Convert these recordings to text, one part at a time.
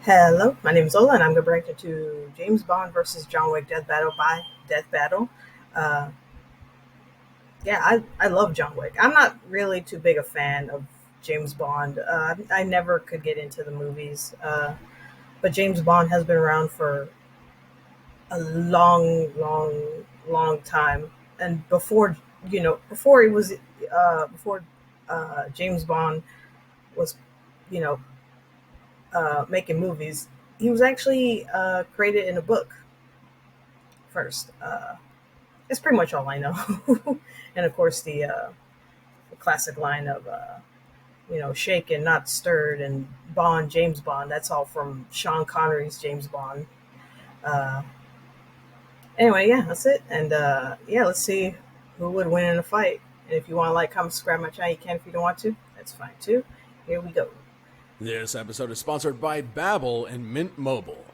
Hello, my name is Ola, and I'm going to break into James Bond versus John Wick Death Battle by Death Battle. Uh, I love John Wick. I'm not really too big a fan of James Bond. I never could get into the movies, but James Bond has been around for a long time. And before he was, before James Bond was, you know, making movies, he was actually created in a book first. It's pretty much all I know. And of course, the classic line of, shaken, not stirred, and Bond, James Bond. That's all from Sean Connery's James Bond. Uh, anyway, yeah, that's it. And let's see who would win in a fight. And if you want to like, comment, subscribe my channel, you can. If you don't want to, that's fine too. Here we go. This episode is sponsored by Babbel and Mint Mobile.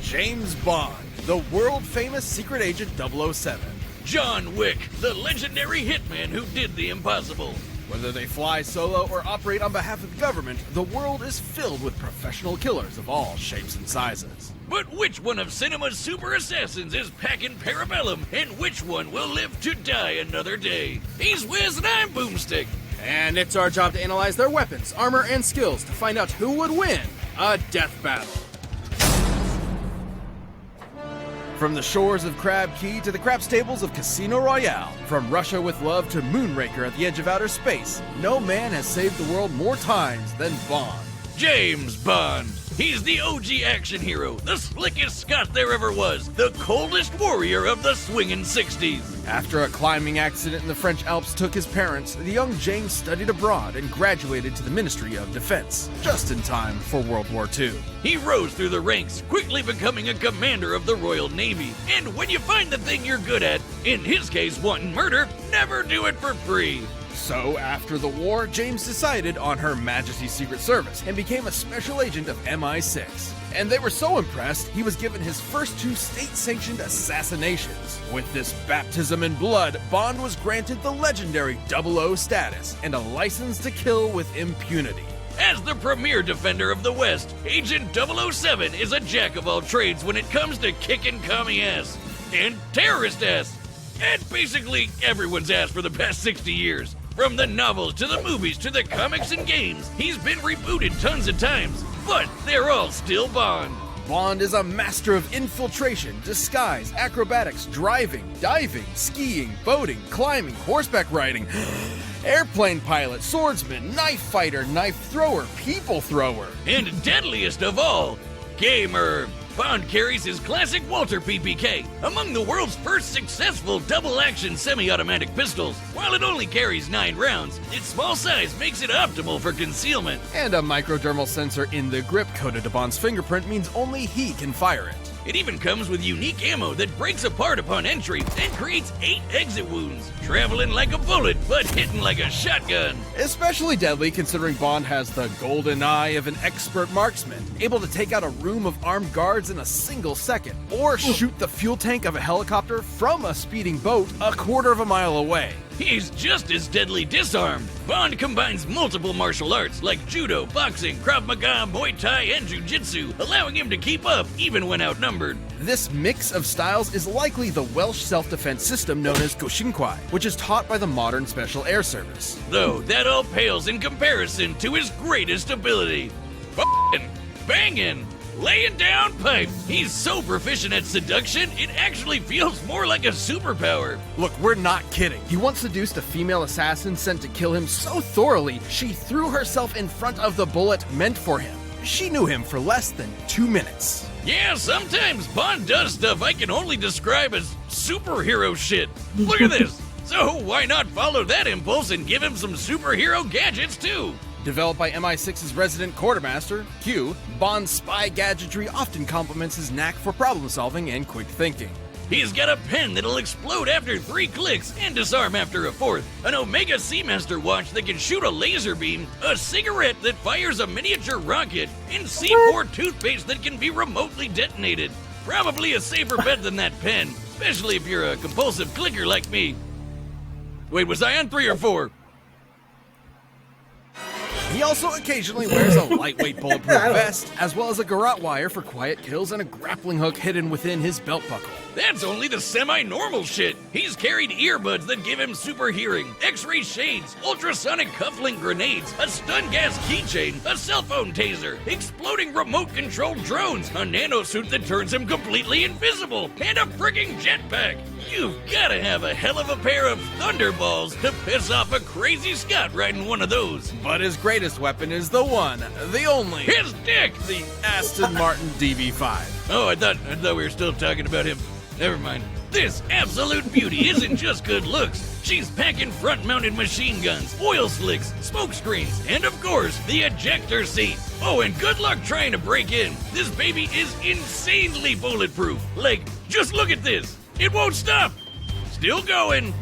James Bond, the world-famous secret agent 007. John Wick, the legendary hitman who did the impossible. Whether they fly solo or operate on behalf of the government, the world is filled with professional killers of all shapes and sizes. But which one of cinema's super assassins is packing parabellum, and which one will live to die another day? He's Wiz and I'm Boomstick. And it's our job to analyze their weapons, armor, and skills to find out who would win a death battle. From the shores of Crab Key to the crap stables of Casino Royale, from Russia with Love to Moonraker at the edge of outer space, no man has saved the world more times than Bond. James Bond. He's the OG action hero, the slickest Scot there ever was, the coldest warrior of the swingin' 60s. After a climbing accident in the French Alps took his parents, the young James studied abroad and graduated to the Ministry of Defense, just in time for World War II. He rose through the ranks, quickly becoming a commander of the Royal Navy. And when you find the thing you're good at, in his case wanting murder, never do it for free. So, after the war, James decided on Her Majesty's Secret Service and became a special agent of MI6. And they were so impressed, he was given his first 2 state-sanctioned assassinations. With this baptism in blood, Bond was granted the legendary 00 status and a license to kill with impunity. As the premier defender of the West, Agent 007 is a jack of all trades when it comes to kicking commie ass and terrorist ass, and basically everyone's ass for the past 60 years. From the novels to the movies to the comics and games, he's been rebooted tons of times, but they're all still Bond. Bond is a master of infiltration, disguise, acrobatics, driving, diving, skiing, boating, climbing, horseback riding, airplane pilot, swordsman, knife fighter, knife thrower, people thrower. And deadliest of all, gamer. Bond carries his classic Walter PPK, among the world's first successful double-action semi-automatic pistols. While it only carries 9 rounds, its small size makes it optimal for concealment. And a microdermal sensor in the grip coded to Bond's fingerprint means only he can fire it. It even comes with unique ammo that breaks apart upon entry and creates 8 exit wounds, traveling like a bullet but hitting like a shotgun. Especially deadly considering Bond has the golden eye of an expert marksman, able to take out a room of armed guards in a single second, or shoot the fuel tank of a helicopter from a speeding boat a quarter of a mile away. He's just as deadly disarmed. Bond combines multiple martial arts like judo, boxing, Krav Maga, Muay Thai, and Jiu-Jitsu, allowing him to keep up even when outnumbered. This mix of styles is likely the Welsh self-defense system known as Goshinkwai, which is taught by the modern Special Air Service. Though that all pales in comparison to his greatest ability. F***ing, banging, laying down pipe. He's so proficient at seduction, it actually feels more like a superpower. Look, we're not kidding. He once seduced a female assassin sent to kill him so thoroughly, she threw herself in front of the bullet meant for him. She knew him for less than 2 minutes. Yeah, sometimes Bond does stuff I can only describe as superhero shit. Look at this. So why not follow that impulse and give him some superhero gadgets too? Developed by MI6's resident quartermaster, Q, Bond's spy gadgetry often complements his knack for problem solving and quick thinking. He's got a pen that'll explode after 3 clicks and disarm after a 4th, an Omega Seamaster watch that can shoot a laser beam, a cigarette that fires a miniature rocket, and C4 toothpaste that can be remotely detonated. Probably a safer bet than that pen, especially if you're a compulsive clicker like me. Wait, was I on 3 or 4? He also occasionally wears a lightweight bulletproof vest, as well as a garrote wire for quiet kills and a grappling hook hidden within his belt buckle. That's only the semi-normal shit. He's carried earbuds that give him super hearing, X-ray shades, ultrasonic cufflink grenades, a stun gas keychain, a cell phone taser, exploding remote-controlled drones, a nanosuit that turns him completely invisible, and a frigging jetpack. You've gotta have a hell of a pair of thunderballs to piss off a crazy Scot riding one of those. But his greatest weapon is the one, the only, His dick! the Aston Martin DB5. Oh, I thought we were still talking about him. Never mind. This absolute beauty isn't just good looks. She's packing front-mounted machine guns, oil slicks, smoke screens, and of course, the ejector seat. Oh, and good luck trying to break in. This baby is insanely bulletproof. Like, just look at this. It won't stop. Still going.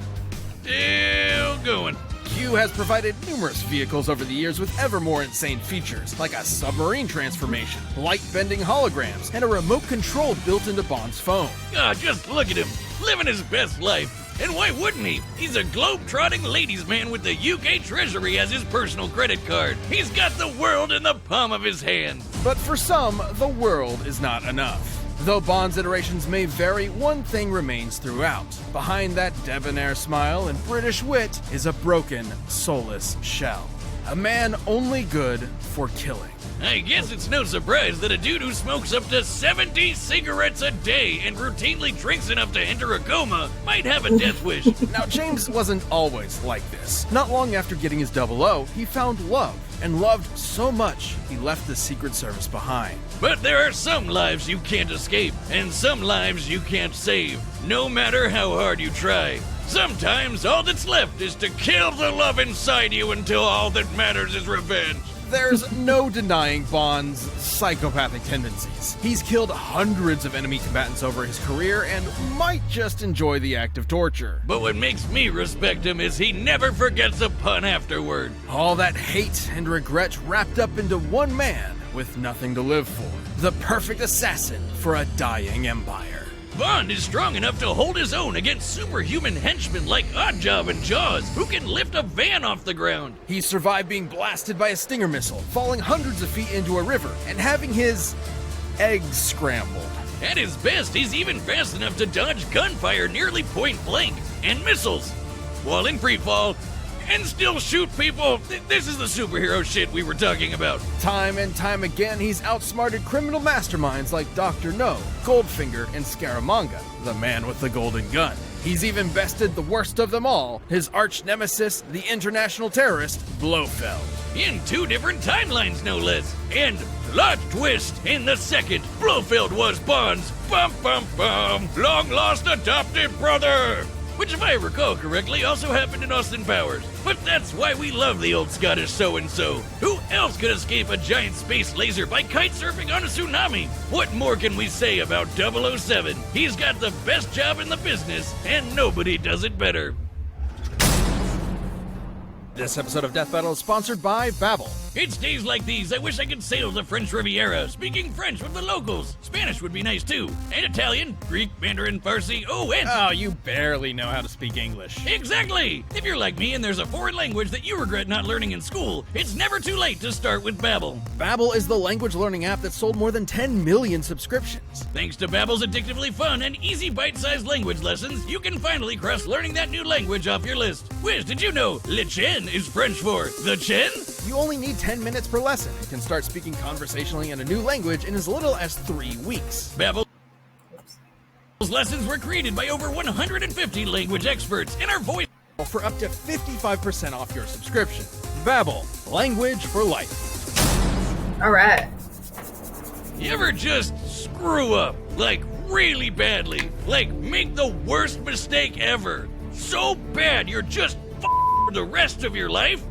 Still going. Q has provided numerous vehicles over the years with ever more insane features, like a submarine transformation, light-bending holograms, and a remote control built into Bond's phone. God, just look at him. Living his best life. And why wouldn't he? He's a globe-trotting ladies' man with the UK Treasury as his personal credit card. He's got the world in the palm of his hand. But for some, the world is not enough. Though Bond's iterations may vary, one thing remains throughout. Behind that debonair smile and British wit is a broken, soulless shell. A man only good for killing. I guess it's no surprise that a dude who smokes up to 70 cigarettes a day and routinely drinks enough to enter a coma might have a death wish. Now, James wasn't always like this. Not long after getting his 00, he found love, and loved so much he left the Secret Service behind. But there are some lives you can't escape, and some lives you can't save, no matter how hard you try. Sometimes all that's left is to kill the love inside you until all that matters is revenge. There's no denying Bond's psychopathic tendencies. He's killed hundreds of enemy combatants over his career and might just enjoy the act of torture. But what makes me respect him is he never forgets a pun afterward. All that hate and regret wrapped up into one man with nothing to live for. The perfect assassin for a dying empire. Bond is strong enough to hold his own against superhuman henchmen like Oddjob and Jaws, who can lift a van off the ground. He survived being blasted by a Stinger missile, falling hundreds of feet into a river, and having his eggs scrambled. At his best, he's even fast enough to dodge gunfire nearly point blank, and missiles, while in free fall, and still shoot people. This is the superhero shit we were talking about. Time and time again, he's outsmarted criminal masterminds like Dr. No, Goldfinger, and Scaramanga, the man with the golden gun. He's even bested the worst of them all, his arch nemesis, the international terrorist, Blofeld. In 2 different timelines, no less. And plot twist, in the second, Blofeld was Bond's long-lost adopted brother. Which, if I recall correctly, also happened in Austin Powers. But that's why we love the old Scottish so-and-so. Who else could escape a giant space laser by kite surfing on a tsunami? What more can we say about 007? He's got the best job in the business, and nobody does it better. This episode of Death Battle is sponsored by Babbel. It's days like these I wish I could sail the French Riviera, speaking French with the locals. Spanish would be nice too. And Italian, Greek, Mandarin, Farsi, and... Oh, you barely know how to speak English. Exactly! If you're like me and there's a foreign language that you regret not learning in school, it's never too late to start with Babbel. Babbel is the language learning app that sold more than 10 million subscriptions. Thanks to Babbel's addictively fun and easy bite-sized language lessons, you can finally cross learning that new language off your list. Wiz, did you know Le Chen is French for the Chen? You only need 10 minutes per lesson and can start speaking conversationally in a new language in as little as 3 weeks. Babbel's lessons were created by over 150 language experts and are voiced for up to 55% off your subscription. Babbel, language for life. All right. You ever just screw up, like really badly, like make the worst mistake ever, so bad you're just for the rest of your life?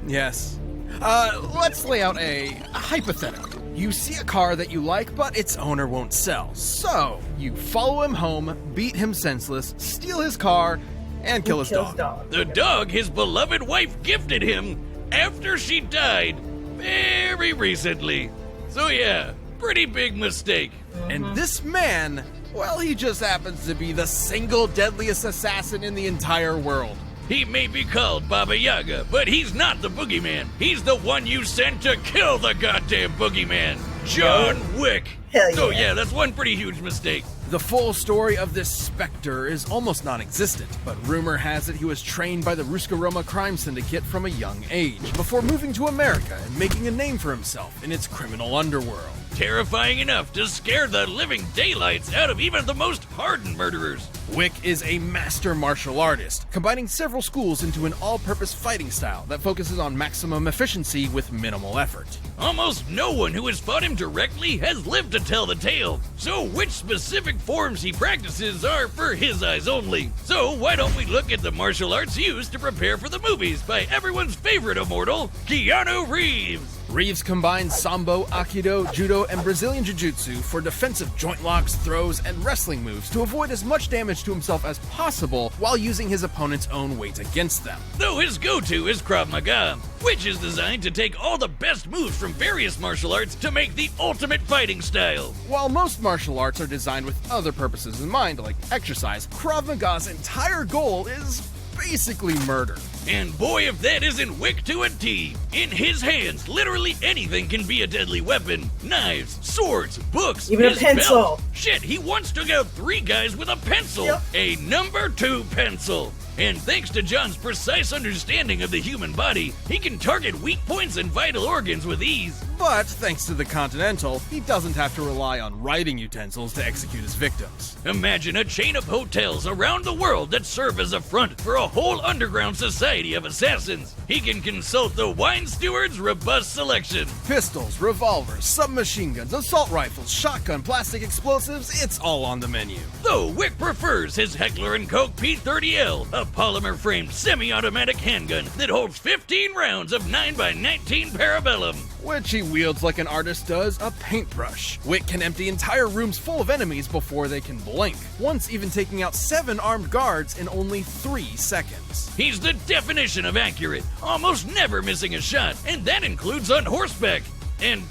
Yes. Let's lay out a hypothetical. You see a car that you like, but its owner won't sell. So, you follow him home, beat him senseless, steal his car, and kill his dog. The dog his beloved wife gifted him after she died very recently. So yeah, pretty big mistake. And this man, well, he just happens to be the single deadliest assassin in the entire world. He may be called Baba Yaga, but he's not the boogeyman. He's the one you sent to kill the goddamn boogeyman, John Wick. Hell yeah. So yeah, that's one pretty huge mistake. The full story of this specter is almost non-existent, but rumor has it he was trained by the Ruskaroma crime syndicate from a young age, before moving to America and making a name for himself in its criminal underworld. Terrifying enough to scare the living daylights out of even the most hardened murderers. Wick is a master martial artist, combining several schools into an all-purpose fighting style that focuses on maximum efficiency with minimal effort. Almost no one who has fought him directly has lived to tell the tale, so which specific forms he practices are for his eyes only. So why don't we look at the martial arts used to prepare for the movies by everyone's favorite immortal, Keanu Reeves. Reeves combines Sambo, Aikido, Judo, and Brazilian Jiu-Jitsu for defensive joint locks, throws, and wrestling moves to avoid as much damage to himself as possible while using his opponent's own weight against them. Though his go-to is Krav Maga, which is designed to take all the best moves from various martial arts to make the ultimate fighting style. While most martial arts are designed with other purposes in mind, like exercise, Krav Maga's entire goal is basically murder. And boy, if that isn't Wick to a T. In his hands, literally anything can be a deadly weapon. Knives, swords, books, even his a pencil. belt. Shit, he once took out 3 guys with a pencil. Yep. A number 2 pencil. And thanks to John's precise understanding of the human body, he can target weak points and vital organs with ease. But thanks to the Continental, he doesn't have to rely on writing utensils to execute his victims. Imagine a chain of hotels around the world that serve as a front for a whole underground society of assassins. He can consult the wine steward's robust selection. Pistols, revolvers, submachine guns, assault rifles, shotgun, plastic explosives, it's all on the menu. Though Wick prefers his Heckler & Koch P30L, a polymer-framed semi-automatic handgun that holds 15 rounds of 9x19 parabellum. Which he wields like an artist does a paintbrush. Wick can empty entire rooms full of enemies before they can blink, once even taking out 7 armed guards in only 3 seconds. He's the definition of accurate, almost never missing a shot, and that includes on horseback and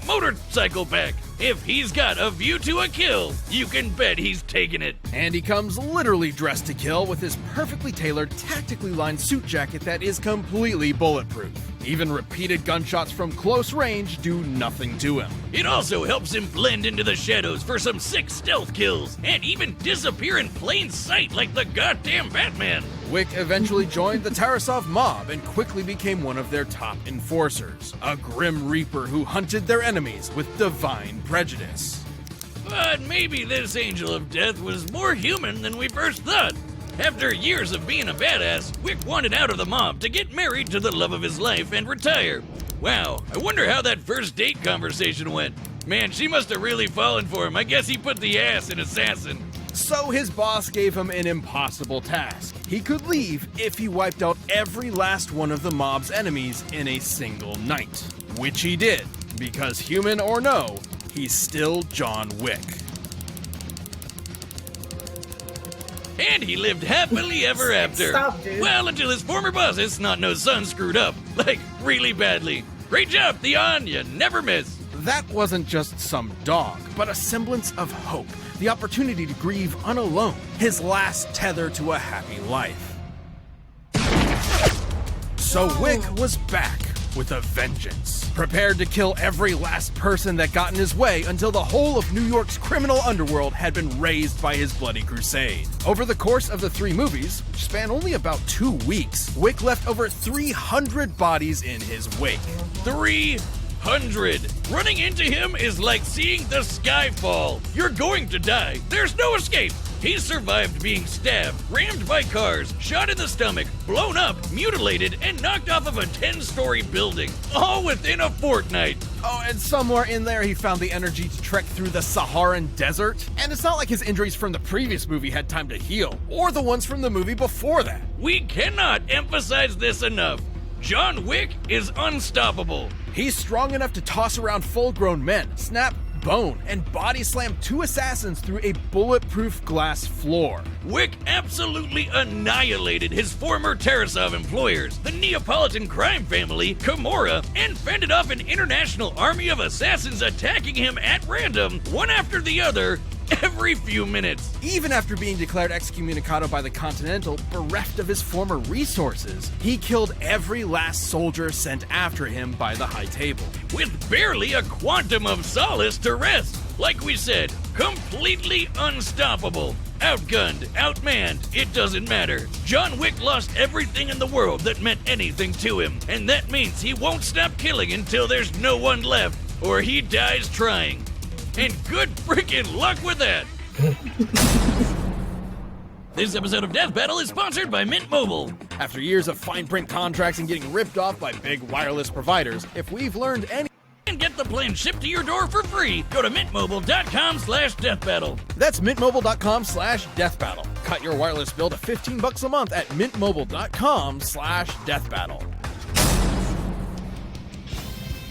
motorcycle back. If he's got a view to a kill, you can bet he's taking it. And he comes literally dressed to kill with his perfectly tailored, tactically lined suit jacket that is completely bulletproof. Even repeated gunshots from close range do nothing to him. It also helps him blend into the shadows for some sick stealth kills, and even disappear in plain sight like the goddamn Batman. Wick eventually joined the Tarasov mob and quickly became one of their top enforcers, a grim reaper who hunted their enemies with divine prejudice. But maybe this angel of death was more human than we first thought. After years of being a badass, Wick wanted out of the mob to get married to the love of his life and retire. Wow, I wonder how that first date conversation went. Man, she must have really fallen for him. I guess he put the ass in assassin. So his boss gave him an impossible task. He could leave if he wiped out every last one of the mob's enemies in a single night. Which he did, because human or no, he's still John Wick. And he lived happily ever after. Stop, dude. Well, until his former boss's snot-nosed son screwed up. Like, really badly. Great job, Theon. You never miss. That wasn't just some dog, but a semblance of hope. The opportunity to grieve unalone. His last tether to a happy life. So Wick was back with a vengeance, prepared to kill every last person that got in his way until the whole of New York's criminal underworld had been razed by his bloody crusade. Over the course of the 3 movies, which span only about 2 weeks, Wick left over 300 bodies in his wake. 300. Running into him is like seeing the sky fall. You're going to die. There's no escape. He's survived being stabbed, rammed by cars, shot in the stomach, blown up, mutilated, and knocked off of a 10-story building, all within a fortnight. Oh, and somewhere in there he found the energy to trek through the Saharan desert. And it's not like his injuries from the previous movie had time to heal, or the ones from the movie before that. We cannot emphasize this enough. John Wick is unstoppable. He's strong enough to toss around full-grown men, snap bone, and body slam 2 assassins through a bulletproof glass floor. Wick absolutely annihilated his former Tarasov employers, the Neapolitan crime family, Kimura, and fended off an international army of assassins attacking him at random, one after the other, every few minutes. Even after being declared excommunicado by the Continental, bereft of his former resources, he killed every last soldier sent after him by the High Table. With barely a quantum of solace to rest. Like we said, completely unstoppable. Outgunned, outmanned, it doesn't matter. John Wick lost everything in the world that meant anything to him, and that means he won't stop killing until there's no one left, or he dies trying. And good freaking luck with that! This episode of Death Battle is sponsored by Mint Mobile. After years of fine print contracts and getting ripped off by big wireless providers, if we've learned any And get the plan shipped to your door for free. Go to mintmobile.com/deathbattle. That's mintmobile.com/deathbattle. Cut your wireless bill to $15 a month at mintmobile.com/deathbattle.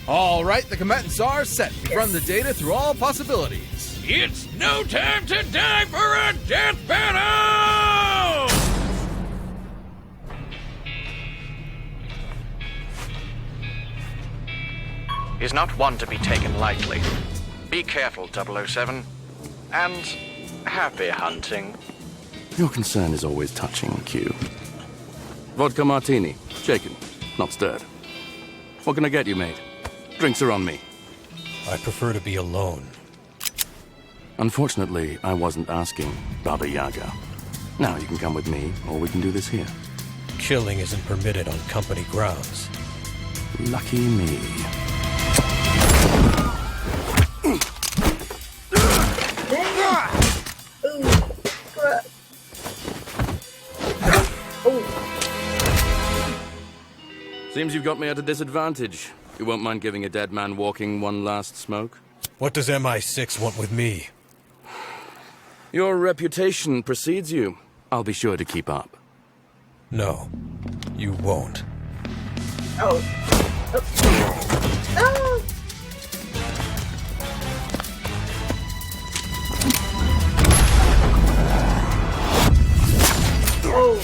All right, the combatants are set. We've run the data through all possibilities. It's no time to die for a death battle! Is not one to be taken lightly. Be careful, 007. And happy hunting. Your concern is always touching, Q. Vodka martini. Shaken, not stirred. What can I get you, mate? Drinks are on me. I prefer to be alone. Unfortunately, I wasn't asking, Baba Yaga. Now you can come with me, or we can do this here. Killing isn't permitted on company grounds. Lucky me. Seems you've got me at a disadvantage. You won't mind giving a dead man walking one last smoke? What does MI6 want with me? Your reputation precedes you. I'll be sure to keep up. No, you won't. Oh. Oh. Oh.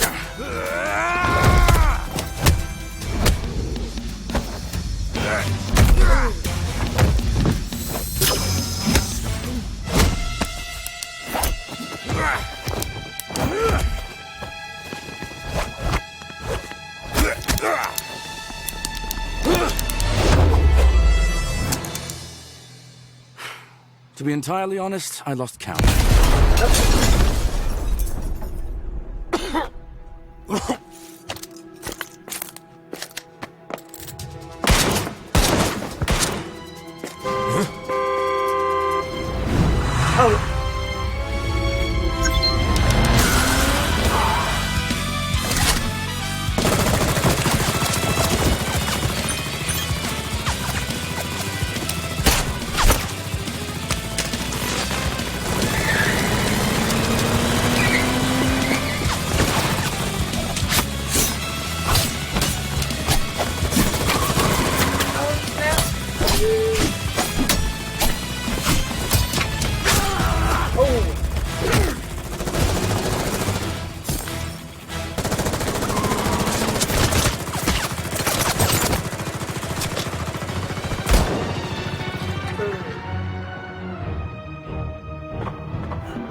To be entirely honest, I lost count.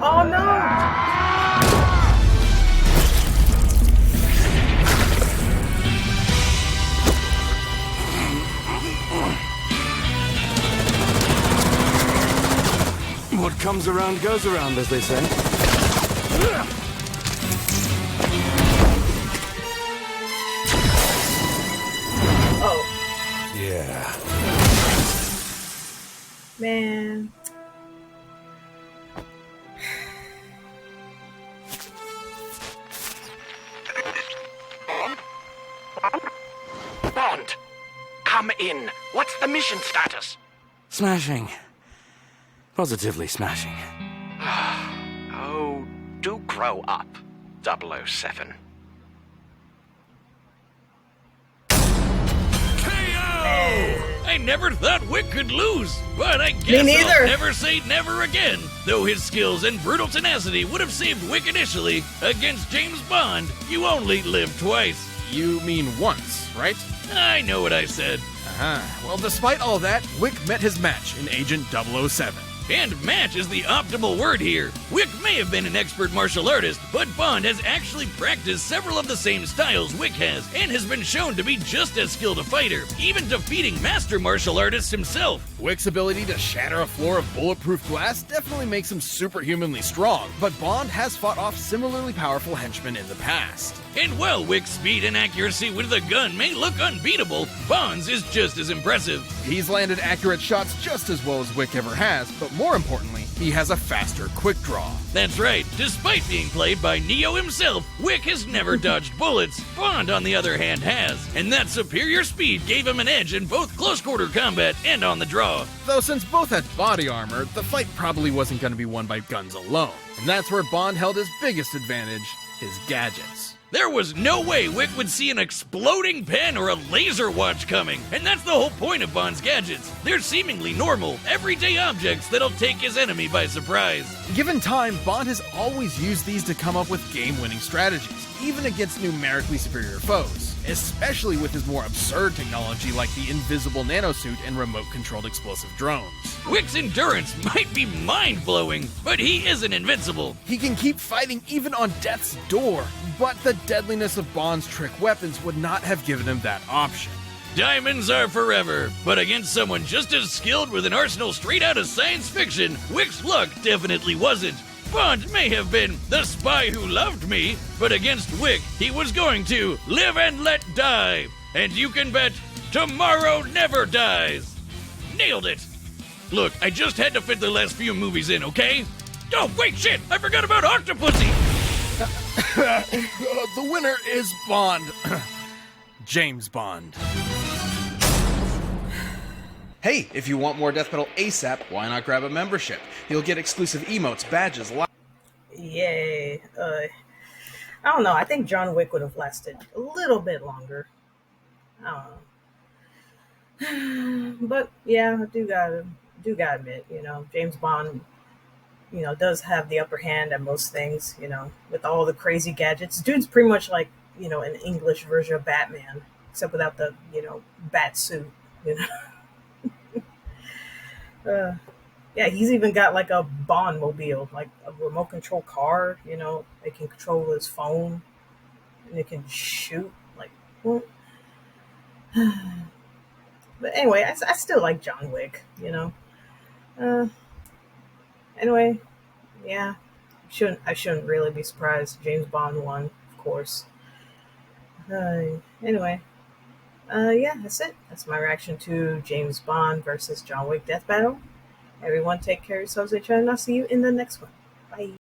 Oh no! What comes around goes around, as they say. Oh. Yeah. Man. Bond, come in. What's the mission status? Smashing. Positively smashing. Oh, do grow up, 007. I never thought Wick could lose, but I guess neither. I'll never say never again. Though his skills and brutal tenacity would have saved Wick initially, against James Bond, you only live twice. You mean once, right? I know what I said. Well, despite all that, Wick met his match in Agent 007. And match is the optimal word here. Wick may have been an expert martial artist, but Bond has actually practiced several of the same styles Wick has, and has been shown to be just as skilled a fighter, even defeating master martial artist himself. Wick's ability to shatter a floor of bulletproof glass definitely makes him superhumanly strong, but Bond has fought off similarly powerful henchmen in the past. And while Wick's speed and accuracy with the gun may look unbeatable, Bond's is just as impressive. He's landed accurate shots just as well as Wick ever has, but more importantly, he has a faster quick draw. That's right, despite being played by Neo himself, Wick has never dodged bullets. Bond, on the other hand, has, and that superior speed gave him an edge in both close-quarter combat and on the draw. Though since both had body armor, the fight probably wasn't going to be won by guns alone, and that's where Bond held his biggest advantage, his gadgets. There was no way Wick would see an exploding pen or a laser watch coming, and that's the whole point of Bond's gadgets. They're seemingly normal, everyday objects that'll take his enemy by surprise. Given time, Bond has always used these to come up with game-winning strategies, even against numerically superior foes, especially with his more absurd technology like the invisible nanosuit and remote-controlled explosive drones. Wick's endurance might be mind-blowing, but he isn't invincible. He can keep fighting even on death's door, but the deadliness of Bond's trick weapons would not have given him that option. Diamonds are forever, but against someone just as skilled with an arsenal straight out of science fiction, Wick's luck definitely wasn't. Bond may have been the spy who loved me, but against Wick, he was going to live and let die. And you can bet tomorrow never dies. Nailed it. Look, I just had to fit the last few movies in, okay? Oh, wait, shit! I forgot about Octopussy! The winner is Bond. James Bond. Hey, if you want more Death Metal ASAP, why not grab a membership? You'll get exclusive emotes, badges, Yay. I don't know. I think John Wick would have lasted a little bit longer. I don't know. But yeah, I do gotta admit, James Bond, does have the upper hand at most things, with all the crazy gadgets. Dude's pretty much like, an English version of Batman, except without the, bat suit, Yeah, he's even got like a Bond mobile, like a remote control car, it can control his phone and it can shoot. Like, well. But anyway, I still like John Wick, Anyway, yeah, I shouldn't really be surprised. James Bond won, of course. Anyway, yeah, that's it. That's my reaction to James Bond versus John Wick Death Battle. Everyone take care of yourselves and I'll see you in the next one.